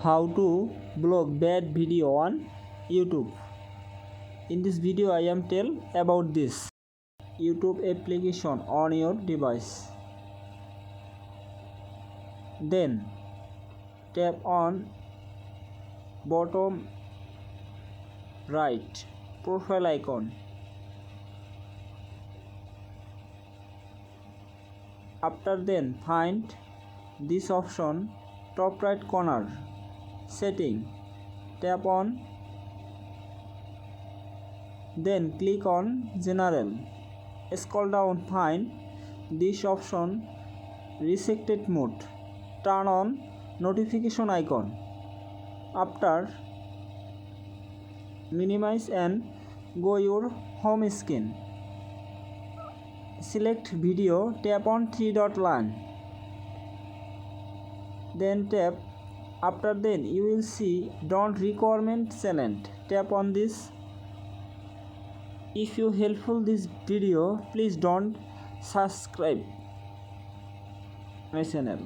How to block bad video on YouTube. In this video I am tell about this YouTube application on your device. Then tap on bottom right profile icon. After then find this option top right corner setting, tap on, then click on general. Scroll down, find this option restricted mode, turn on notification icon. After minimize and go your home screen, select video, tap on three dot line, then tap. After then you will see don't recommend channel, tap on this. If you helpful this video, please don't subscribe my channel.